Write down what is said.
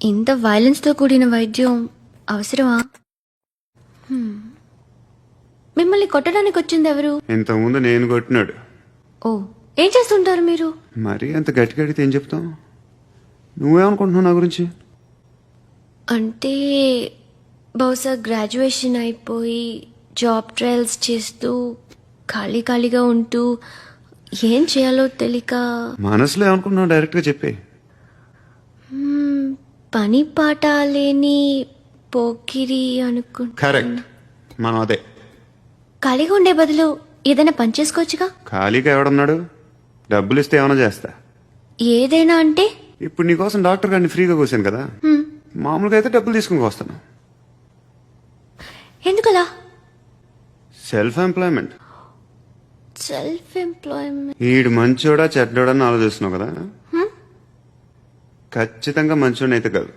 ఇంత వైలెన్స్ తో కూడిన వైద్యం అవసరమా? మిమ్మల్ని కొట్టడానికి వచ్చింది ఎవరు? ఇంతకుముందు నేను కొట్టినాడు. ఓ, ఏం చేస్తుంటారు మీరు? మరీ అంత గట్టి గడితే ఏం చెప్తాం? నువ్వేమనుకుంటున్నావు నా గురించి? అంటే బహుశా గ్రాడ్యుయేషన్ అయిపోయి జాబ్ ట్రయల్స్ చేస్తూ ఖాళీగా ఉంటూ ఏం చేయాలో తెలియక మనసులో ఏమనుకుంటున్నావు డైరెక్ట్గా చెప్పే. పని పాట లేని పోకిరి అనుకుంటా. కరెక్ట్, మనం అదే. ఖాళీగా ఉండే బదులు ఏదైనా పని చేసుకోవచ్చుగా. ఖాళీగా ఎవడన్నాడు? డబ్బులు ఇస్తే ఏమైనా చేస్తా. ఏదైనా అంటే? ఇప్పుడు నీకోసం డాక్టర్ గారిని ఫ్రీగా కూర్చాను కదా, మామూలుగా అయితే డబ్బులు తీసుకుని వస్తాను. ఎందుకలా? Self employment. Self employment. ఈడు మంచోడా చెడ్డోడా అని ఆలోచిస్తున్నావు కదా, ఖచ్చితంగా మంచోడని అయితే కాదు.